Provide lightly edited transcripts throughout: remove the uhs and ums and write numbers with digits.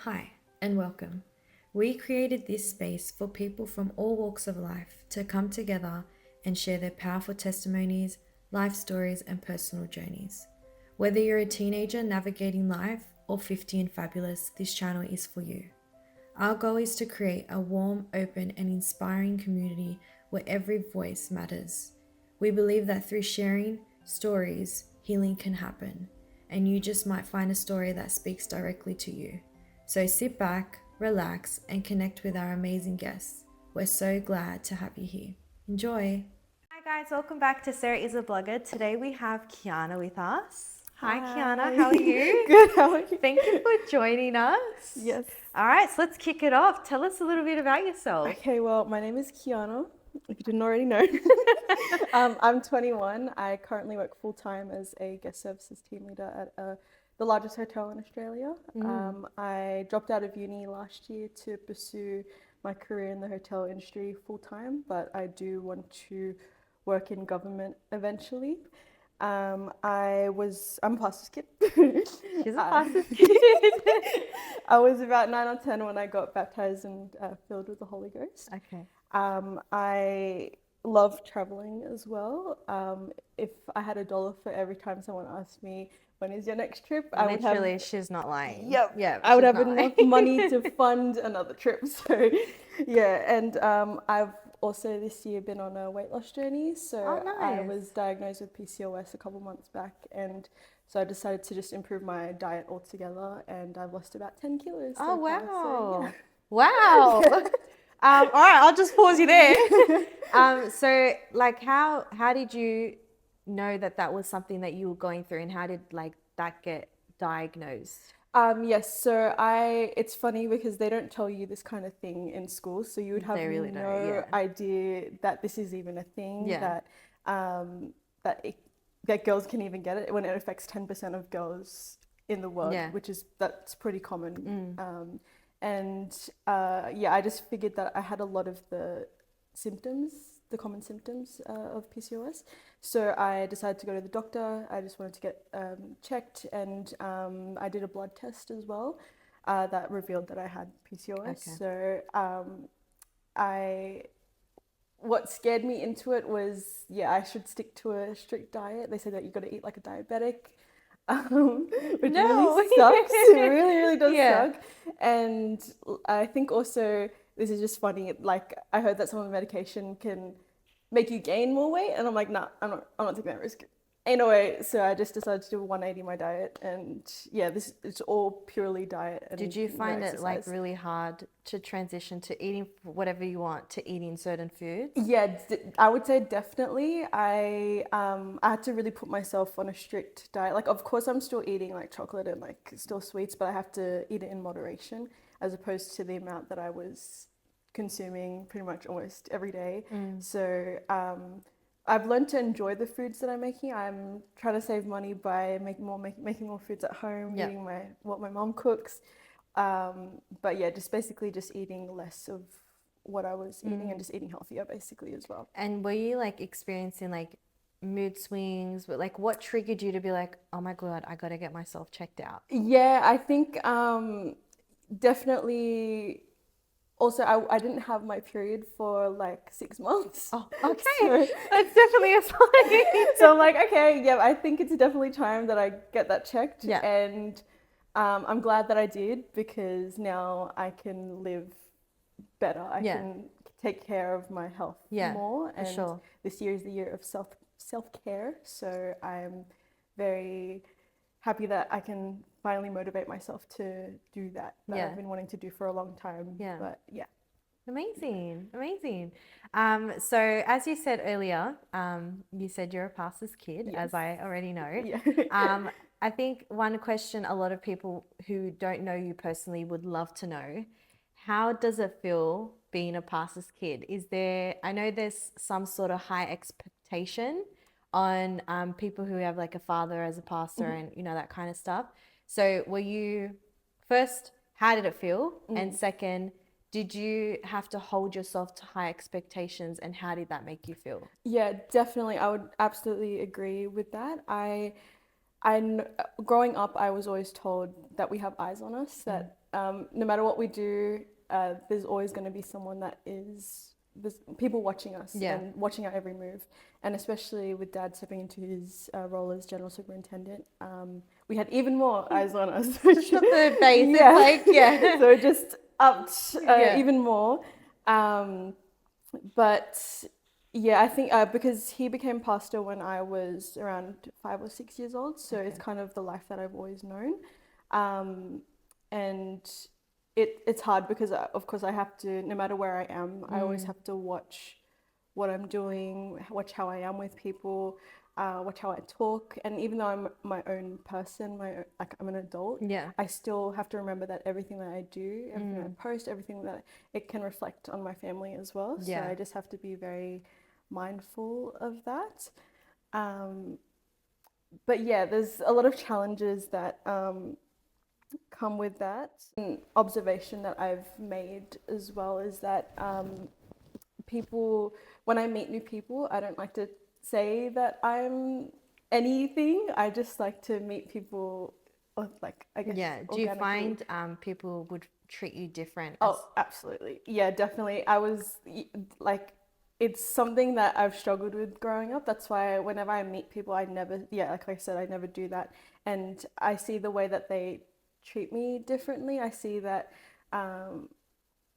Hi, and welcome. We created this space for people from all walks of life to come together and share their powerful testimonies, life stories, and personal journeys. Whether you're a teenager navigating life or 50 and fabulous, this channel is for you. Our goal is to create a warm, open, and inspiring community where every voice matters. We believe that through sharing stories, healing can happen, and you just might find a story that speaks directly to you. So sit back, relax, and connect with our amazing guests. We're so glad to have you here. Enjoy! Hi guys, welcome back to Sarah is a Blogger. Today we have Qiana with us. Hi Qiana, Hi. how are you? Good, how are you? Thank you for joining us. Yes. All right, so let's kick it off. Tell us a little bit about yourself. Okay, well, my name is Qiana, if you didn't already know. I'm 21. I currently work full-time as a guest services team leader at the largest hotel in Australia. I dropped out of uni last year to pursue my career in the hotel industry full-time, but I do want to work in government eventually. I'm a pastor's kid. She's a Uh, pastor's kid. I was about 9 or 10 when I got baptized and filled with the Holy Ghost. Okay. I love traveling as well. If I had $1 for every time someone asked me, when is your next trip? I would have, Literally, she's not lying. yep, Yeah, I would she's have not enough lying. money to fund another trip. So, yeah, and I've also this year been on a weight loss journey. So Oh, I nice. was diagnosed with PCOS a couple months back, and so I decided to just improve my diet altogether, and I've lost about 10 kilos Oh, so far. So, wow. yeah. Wow. All right, I'll just pause you there. So like how did you know that that was something that you were going through, and how did like that get diagnosed? Yes, so it's funny because they don't tell you this kind of thing in school, so you would have They really don't, no yeah. idea that this is even a thing, Yeah. um, that it, that girls can even get it when it affects 10% of girls in the world, Yeah. that's pretty common. Yeah, I just figured that I had a lot of symptoms, the common symptoms of PCOS. So I decided to go to the doctor. I just wanted to get checked, and I did a blood test as well that revealed that I had PCOS. Okay. So I what scared me into it was, yeah, I should stick to a strict diet. They said that you got to eat like a diabetic, which No. really sucks. It really, really does Yeah. suck. And I think also this is just funny. Like I heard that some of the medication can make you gain more weight, and I'm like, nah, I'm not taking that risk. Ain't no way. So I just decided to do a 180 my diet, and yeah, this it's all purely diet and Did you no find it like exercise. really hard to transition to eating whatever you want to eating certain foods? Yeah, I would say definitely. I had to really put myself on a strict diet. Like, of course, I'm still eating like chocolate and like still sweets, but I have to eat it in moderation, as opposed to the amount that I was consuming pretty much almost every day. So I've learned to enjoy the foods that I'm making. I'm trying to save money by making more foods at home, Yeah. eating what my mom cooks. But yeah, just basically just eating less of what I was eating and just eating healthier basically as well. And were you like experiencing like mood swings? But like what triggered you to be like, oh my God, I gotta get myself checked out? Yeah, I think definitely also I didn't have my period for like 6 months. Oh, okay. So, That's definitely a sign. so I'm like, okay, yeah, I think it's definitely time that I get that checked. Yeah. And I'm glad that I did, because now I can live better. I Yeah. can take care of my health Yeah, more. for And sure. this year is the year of self-care. So I'm very happy that I can finally motivate myself to do that Yeah. I've been wanting to do for a long time. Yeah. But yeah. Amazing, amazing. So as you said earlier, you said you're a pastor's kid, Yes. as I already know. Yeah. I think one question a lot of people who don't know you personally would love to know, how does it feel being a pastor's kid? I know there's some sort of high expectation on people who have like a father as a pastor and that kind of stuff. So first, how did it feel? And second, did you have to hold yourself to high expectations, and how did that make you feel? Yeah, definitely. I would absolutely agree with that. Growing up, I was always told that we have eyes on us, that no matter what we do, there's always going to be someone that is, there's people watching us Yeah. and watching our every move. And especially with Dad stepping into his role as General Superintendent, we had even more eyes on us. It's the third base. Yeah. It's like, yeah. So it just upped Yeah. even more. But yeah, I think because he became pastor when I was around 5 or 6 years old, so it's kind of the life that I've always known. And it's hard because of course I have to, no matter where I am, I always have to watch what I'm doing, watch how I am with people, watch how I talk. And even though I'm my own person, like I'm an adult, Yeah. I still have to remember that everything that I do, everything that I post, everything that it can reflect on my family as well. Yeah. So I just have to be very mindful of that. But yeah, there's a lot of challenges that come with that. An observation that I've made as well is that people, when I meet new people, I don't like to say that I'm anything. I just like to meet people, like, I guess, Yeah. Do you organically. find people would treat you different? Oh, absolutely. Yeah, definitely. I was like, it's something that I've struggled with growing up. That's why whenever I meet people, I never, yeah, like I said, I never do that. And I see the way that they treat me differently. I see that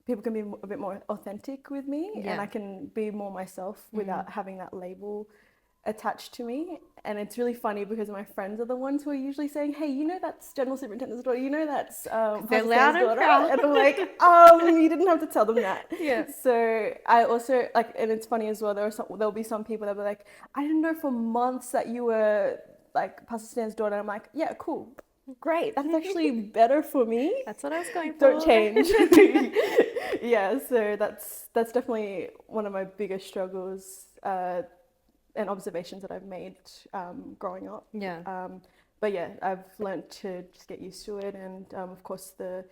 people can be a bit more authentic with me, Yeah. and I can be more myself without having that label attached to me. And it's really funny because my friends are the ones who are usually saying, hey, you know that's General Superintendent's daughter, you know that's They're Pastor loud Stan's and daughter. proud. And I'm like, you didn't have to tell them that. Yeah. So I also, like, and it's funny as well, there'll be some people that will be like, I didn't know for months that you were like Pastor Stan's daughter. And I'm like, yeah, cool, great, that's actually better for me. That's what I was going for. Don't change. Yeah, so that's definitely one of my biggest struggles and observations that I've made growing up. Yeah. But yeah, I've learned to just get used to it, and of course the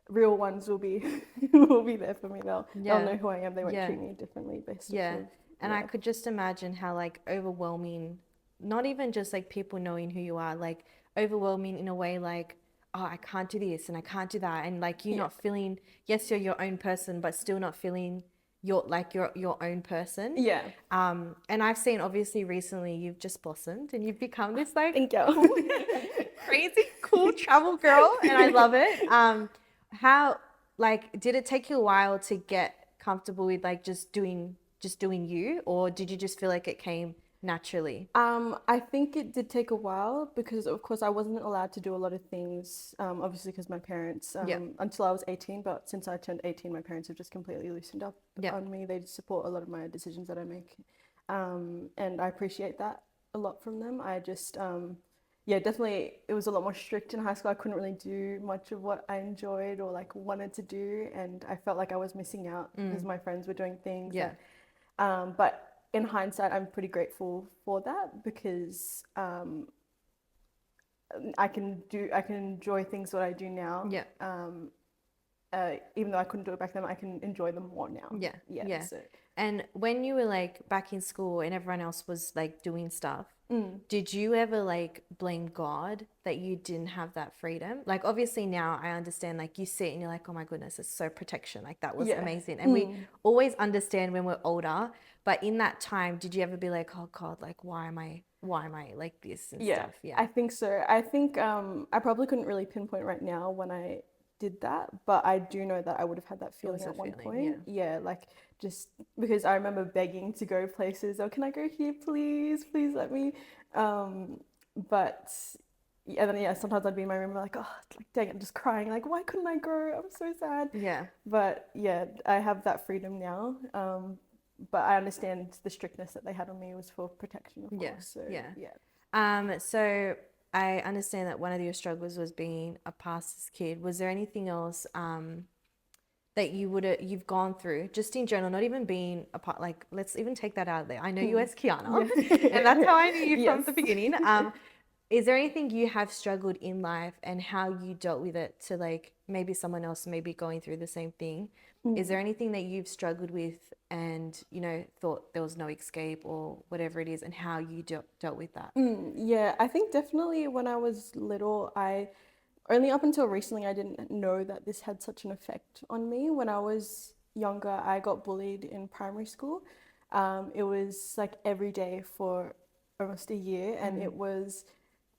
real ones will be will be there for me. They'll know who I am. They won't Yeah. treat me differently based Yeah. off of, And I could just imagine how like overwhelming, not even just like people knowing who you are, like overwhelming in a way like, oh, I can't do this and I can't do that. And like you not feeling, yes, you're your own person, but still not feeling your own person. Yeah. And I've seen obviously recently you've just blossomed and you've become this like Thank you. crazy cool travel girl, and I love it. How like did it take you a while to get comfortable with like just doing you, or did you just feel like it came naturally? I think it did take a while because, of course, I wasn't allowed to do a lot of things, obviously, because my parents, until I was 18, but since I turned 18, my parents have just completely loosened up on me. They support a lot of my decisions that I make. And I appreciate that a lot from them. I just, yeah, definitely, it was a lot more strict in high school. I couldn't really do much of what I enjoyed or like wanted to do. And I felt like I was missing out because my friends were doing things. Yeah. But in hindsight, I'm pretty grateful for that because I can enjoy things that I do now. Yeah. Even though I couldn't do it back then, I can enjoy them more now. Yeah. Yeah. So. And when you were like back in school and everyone else was like doing stuff, did you ever like blame God that you didn't have that freedom? Like obviously now I understand, like you see it and you're like, oh my goodness, it's so protection. Like that was amazing. And we always understand when we're older, but in that time, did you ever be like, oh God, like why am I like this and stuff? Yeah. I think so. I think I probably couldn't really pinpoint right now when I did that, but I do know that I would have had that feeling at one point. Yeah, like just because I remember begging to go places. Oh, can I go here, please? Please let me. But and then sometimes I'd be in my room like, oh, like dang, I'm just crying. Like, why couldn't I go? I'm so sad. Yeah. But yeah, I have that freedom now. But I understand the strictness that they had on me was for protection, of course. So, yeah. So I understand that one of your struggles was being a pastor's kid. Was there anything else that you've gone through, just in general, not even being a part, like let's even take that out of there. I know you as Qiana, and that's how I knew you from the beginning. Is there anything you have struggled in life and how you dealt with it to like maybe someone else may be going through the same thing? Is there anything that you've struggled with and, you know, thought there was no escape or whatever it is, and how you dealt with that? Yeah, I think definitely when I was little, only up until recently I didn't know that this had such an effect on me. When I was younger, I got bullied in primary school. It was like every day for almost a year, and it was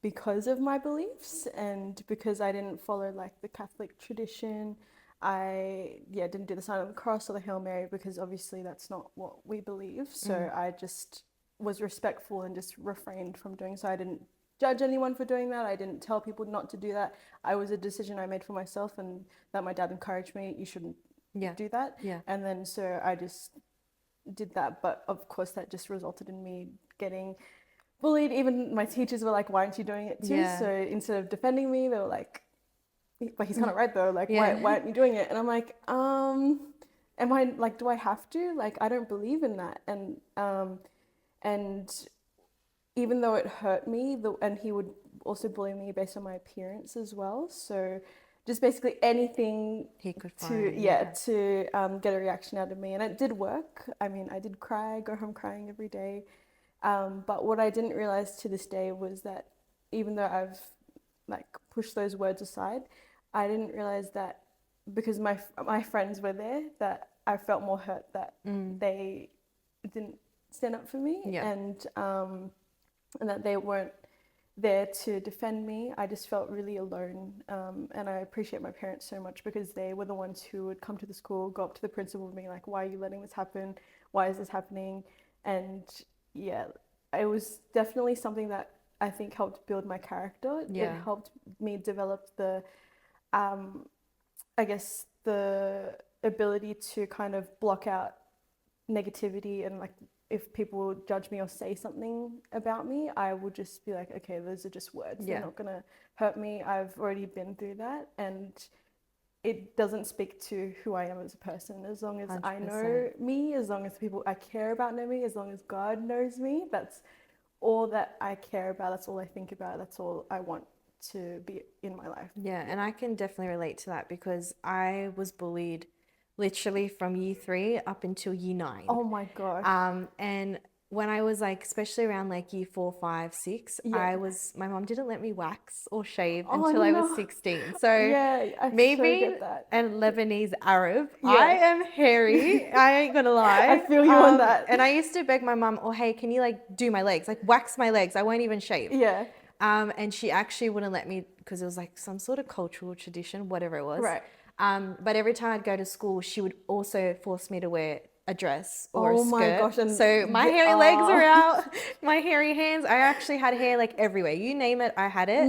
because of my beliefs and because I didn't follow like the Catholic tradition. I didn't do the sign of the cross or the Hail Mary because obviously that's not what we believe. So I just was respectful and just refrained from doing so. I didn't judge anyone for doing that. I didn't tell people not to do that. I was a decision I made for myself, and that my dad encouraged me. You shouldn't do that. Yeah. And then so I just did that. But of course, that just resulted in me getting bullied. Even my teachers were like, "Why aren't you doing it too?" Yeah. So instead of defending me, they were like, "But he's kind of right though. Like, Yeah. why aren't you doing it?" And I'm like, am I like, do I have to? Like, I don't believe in that. And even though it hurt me, and he would also bully me based on my appearance as well. So just basically anything He could to find. to get a reaction out of me, and it did work. I mean, I did cry, go home crying every day. But what I didn't realize to this day was that even though I've like pushed those words aside, I didn't realize that because my friends were there, that I felt more hurt that they didn't stand up for me, Yeah. and that they weren't there to defend me. I just felt really alone, and I appreciate my parents so much because they were the ones who would come to the school, go up to the principal and be like, "Why are you letting this happen? Why is this happening?" And yeah, it was definitely something that I think helped build my character. It helped me develop the, I guess, the ability to kind of block out negativity, and like if people judge me or say something about me, I would just be like, okay, those are just words. They're not gonna hurt me. I've already been through that, and it doesn't speak to who I am as a person. As long as 100%. I know me, as long as the people I care about know me, as long as God knows me, that's all that I care about. That's all I think about. That's all I want to be in my life. Yeah, and I can definitely relate to that because I was bullied literally from year 3 up until year 9. Oh my gosh. And when I was like, especially around like year 4, 5, 6, my mom didn't let me wax or shave until I was 16. So I me so being get that. a Lebanese Arab, I am hairy. I ain't gonna lie. I feel you on that. And I used to beg my mom, oh, hey, can you like do my legs? Like wax my legs. I won't even shave. Yeah. And she actually wouldn't let me because it was like some sort of cultural tradition, whatever it was. Right. But every time I'd go to school, she would also force me to wear a dress or a skirt. Oh my gosh. And so my hairy legs are out, my hairy hands. I actually had hair like everywhere. You name it, I had it.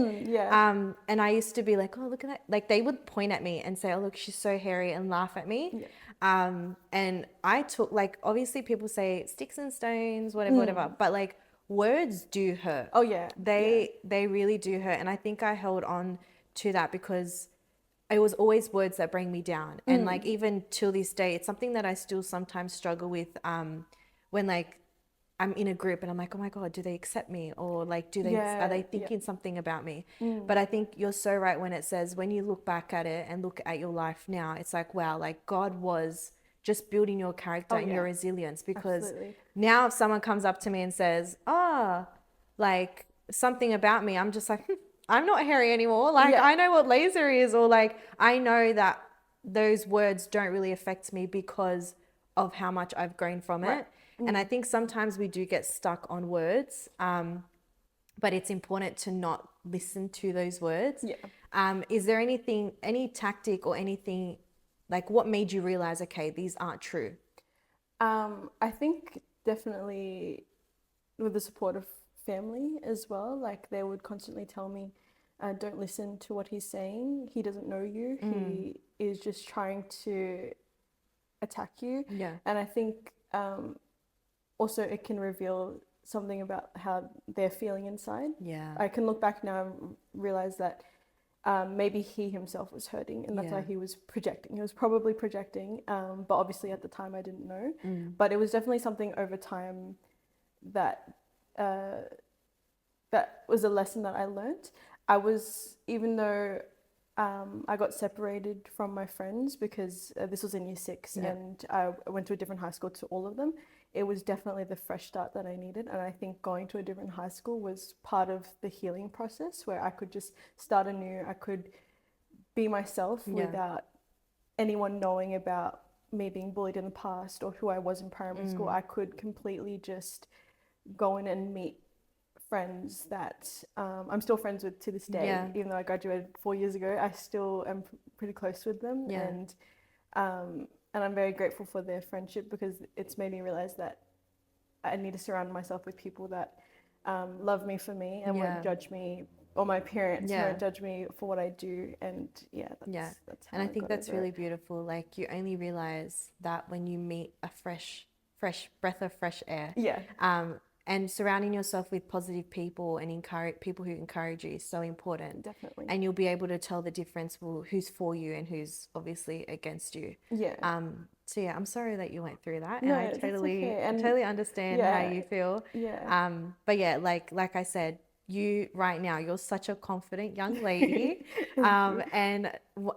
And I used to be like, oh, look at that. Like they would point at me and say, oh, look, she's so hairy, and laugh at me. And I took like, obviously people say sticks and stones, whatever. But like words do hurt. Oh yeah. They really do hurt. And I think I held on to that because it was always words that bring me down. And like even till this day, it's something that I still sometimes struggle with when like I'm in a group and I'm like, oh my God, do they accept me? Or like, are they thinking something about me? But I think you're so right when it says, when you look back at it and look at your life now, it's like, wow, like God was just building your character and your resilience. Because now if someone comes up to me and says, like something about me, I'm just like, I'm not hairy anymore. Like I know what laser is, or like I know that those words don't really affect me because of how much I've grown from it. And I think sometimes we do get stuck on words, but it's important to not listen to those words. Is there anything, any tactic or anything, like what made you realize, okay, these aren't true? I think definitely with the support of family as well. Like they would constantly tell me, don't listen to what he's saying. He doesn't know you. He is just trying to attack you. And I think also it can reveal something about how they're feeling inside. I can look back now and realize that maybe he himself was hurting, and that's why he was projecting. He was probably projecting, but obviously at the time I didn't know. But it was definitely something over time that that was a lesson that I learned. Even though I got separated from my friends because this was in year 6 and I went to a different high school to all of them, it was definitely the fresh start that I needed. And I think going to a different high school was part of the healing process where I could just start anew. I could be myself without anyone knowing about me being bullied in the past or who I was in primary school. I could completely just go in and meet friends that I'm still friends with to this day. Even though I graduated 4 years ago, I still am pretty close with them. And I'm very grateful for their friendship, because it's made me realize that I need to surround myself with people that love me for me and won't judge me, or my parents won't judge me for what I do. And that's how and I think got that's over really it. beautiful. Like, you only realize that when you meet a fresh breath of fresh air. And surrounding yourself with positive people and encourage people who encourage you is so important. Definitely. And you'll be able to tell the difference, who's for you and who's obviously against you. So yeah, I'm sorry that you went through that, and I totally understand how you feel. But yeah, like I said, you right now, you're such a confident young lady. And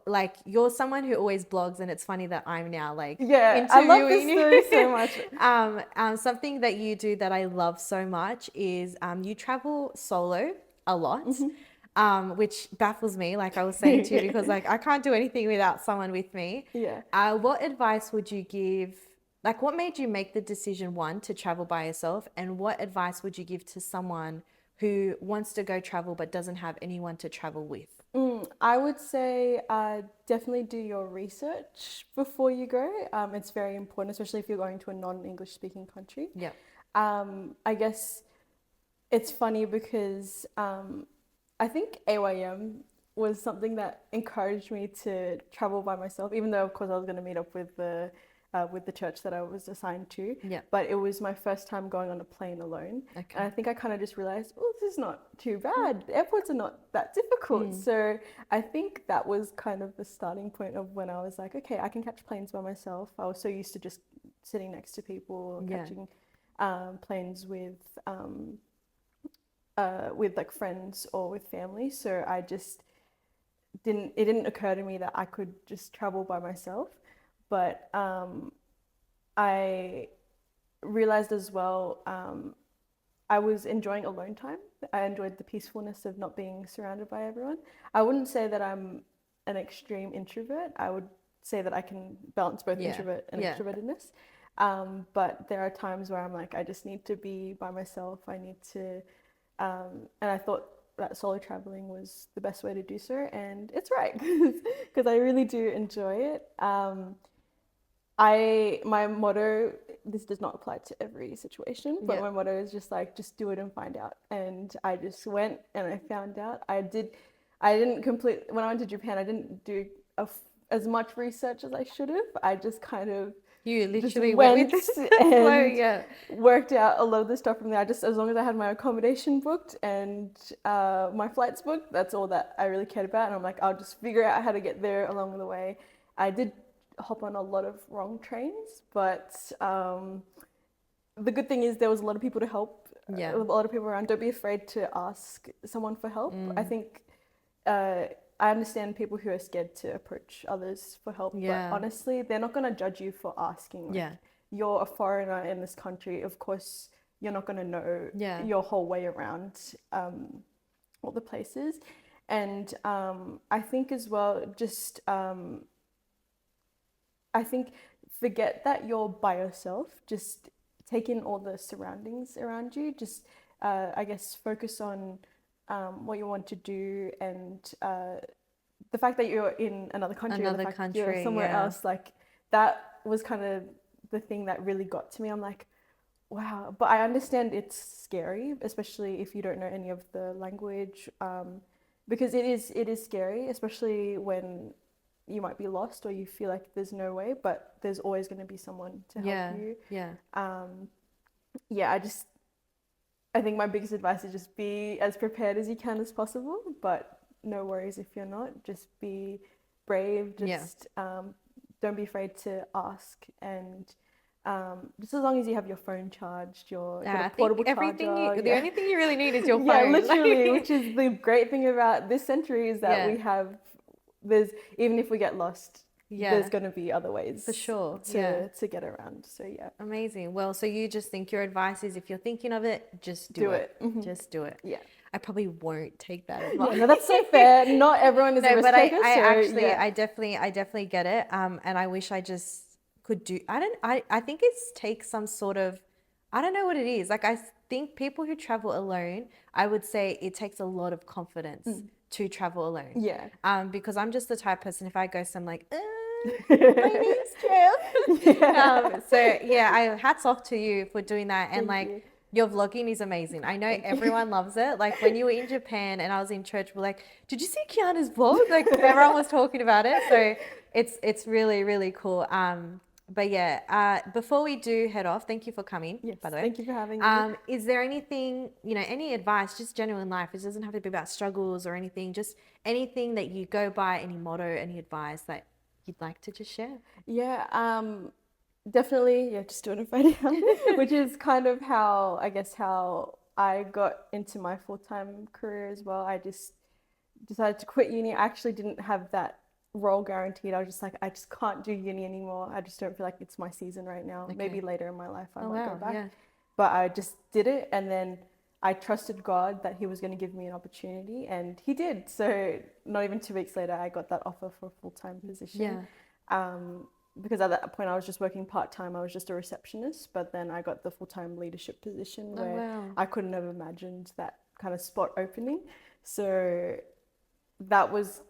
like, you're someone who always blogs, and it's funny that I'm now like I love this interviewing story you. so much. Something that you do that I love so much is you travel solo a lot. Which baffles me, like I was saying to you, because like I can't do anything without someone with me. What advice would you give? Like, what made you make the decision, one, to travel by yourself, and what advice would you give to someone who wants to go travel but doesn't have anyone to travel with? I would say definitely do your research before you go. It's very important, especially if you're going to a non-English speaking country. I guess it's funny because I think AYM was something that encouraged me to travel by myself, even though of course I was going to meet up with the church that I was assigned to. But it was my first time going on a plane alone. And I think I kind of just realized, oh, this is not too bad. Airports are not that difficult. So I think that was kind of the starting point of when I was like, okay, I can catch planes by myself. I was so used to just sitting next to people, catching planes with like friends or with family. So I just it didn't occur to me that I could just travel by myself. But I realized as well, I was enjoying alone time. I enjoyed the peacefulness of not being surrounded by everyone. I wouldn't say that I'm an extreme introvert. I would say that I can balance both introvert and extrovertedness. But there are times where I'm like, I just need to be by myself. I need to, and I thought that solo traveling was the best way to do so. And it's right, because I really do enjoy it. My motto, this does not apply to every situation, but my motto is just like, just do it and find out. And I just went and I found out. I didn't complete, when I went to Japan, I didn't do as much research as I should have. I just kind of You literally just went with this and worked out a lot of the stuff from there. As long as I had my accommodation booked and my flights booked, that's all that I really cared about. And I'm like, I'll just figure out how to get there along the way. I did hop on a lot of wrong trains, but the good thing is there was a lot of people to help. A lot of people around. Don't be afraid to ask someone for help. I think I understand people who are scared to approach others for help, but honestly, they're not going to judge you for asking. You're a foreigner in this country. Of course, you're not going to know your whole way around all the places. And I think as well, just I think forget that you're by yourself. Just take in all the surroundings around you. Just I guess focus on what you want to do, and the fact that you're in another country, or the fact that you're somewhere else, like that was kind of the thing that really got to me. I'm like, wow. But I understand it's scary, especially if you don't know any of the language, because it is scary, especially when you might be lost or you feel like there's no way, but there's always going to be someone to help you. I think my biggest advice is just be as prepared as you can as possible, but no worries if you're not. Just be brave. Just don't be afraid to ask, and just as long as you have your phone charged, your portable charger. The only thing you really need is your phone. Yeah, literally, which is the great thing about this century, is that we have. Even if we get lost, there's going to be other ways for sure to get around. So amazing. Well, so you just think your advice is, if you're thinking of it, just do it. Mm-hmm. Just do it. I probably won't take that Yeah, advice. no, that's so fair. Not everyone is a No, risk but taker, I so actually, yeah. I definitely get it. And I wish I just could do, I think it's takes some sort of, I don't know what it is. Like, I think people who travel alone, I would say it takes a lot of confidence to travel alone. Yeah. Because I'm just the type of person, if I go somewhere, I'm like, my name's Jill. Yeah. So yeah, hats off to you for doing that. And Thank like, you. your vlogging is amazing. I know Thank you. everyone loves it. Like when you were in Japan and I was in church, we're like, did you see Kiana's vlog? Like everyone was talking about it. So it's really, really cool. But yeah, before we do head off, thank you for coming, Yes, by the way. thank you for having me. Is there anything, any advice, just general in life? It doesn't have to be about struggles or anything, just anything that you go by, any motto, any advice that you'd like to just share? Yeah, definitely, yeah, just doing it right now, which is kind of how, I guess, how I got into my full-time career as well. I just decided to quit uni. I actually didn't have that role guaranteed. I was just like, I just can't do uni anymore. I just don't feel like it's my season right now. Maybe Okay. later in my life I Oh, might go wow. back. Yeah. But I just did it, and then I trusted God that He was going to give me an opportunity, and He did. So not even 2 weeks later, I got that offer for a full-time position. Yeah. Because at that point I was just working part-time. I was just a receptionist, but then I got the full-time leadership position Oh, where wow. I couldn't have imagined that kind of spot opening. So that was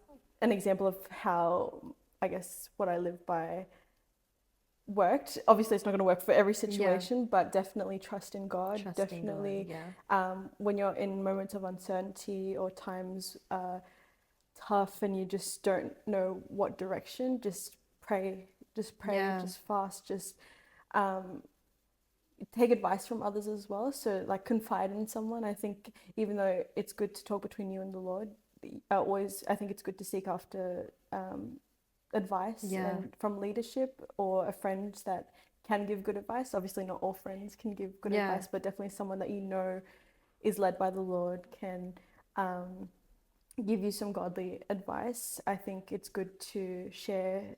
an example of how, I guess, what I live by worked. Obviously it's not going to work for every situation, but definitely trust in God. Trusting God, Definitely yeah. when you're in moments of uncertainty or times tough and you just don't know what direction, just pray, Yeah. just fast, just take advice from others as well. So like confide in someone. I think even though it's good to talk between you and the Lord, I think it's good to seek after advice and from leadership or a friend that can give good advice. Obviously not all friends can give good advice, but definitely someone that you know is led by the Lord can give you some godly advice. I think it's good to share,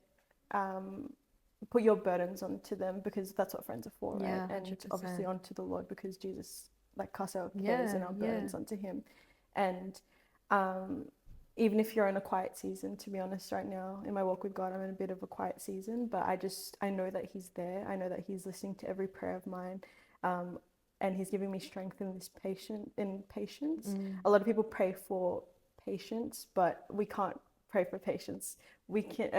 put your burdens onto them, because that's what friends are for, right? Yeah, And 100%. obviously onto the Lord, because Jesus like cast our cares and our burdens onto Him. And even if you're in a quiet season, to be honest, right now in my walk with God, I'm in a bit of a quiet season, but I know that He's there. I know that He's listening to every prayer of mine. And He's giving me strength in this patience. A lot of people pray for patience, but we can't pray for patience. We can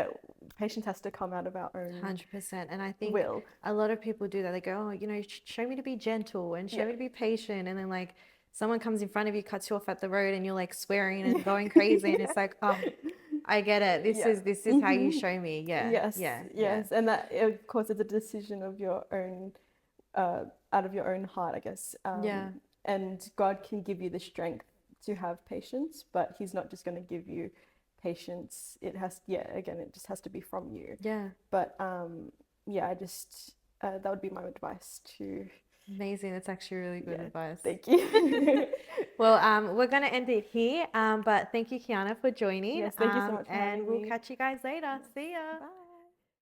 patience has to come out of our own 100%. And I think will. a lot of people do that. They go, oh, show me to be gentle and show me to be patient. And then like someone comes in front of you, cuts you off at the road, and you're like swearing and going crazy. And it's like, oh, I get it. This is how you show me. Yeah. Yes. And that, of course, it's a decision of your own, out of your own heart, I guess. And God can give you the strength to have patience, but He's not just going to give you patience. It just has to be from you. Yeah. But I just that would be my advice to. Amazing. That's actually really good advice. Thank you. Well, we're going to end it here. But thank you, Qiana, for joining. Yes, thank you so much for having and we'll me. catch you guys later. See ya. Bye.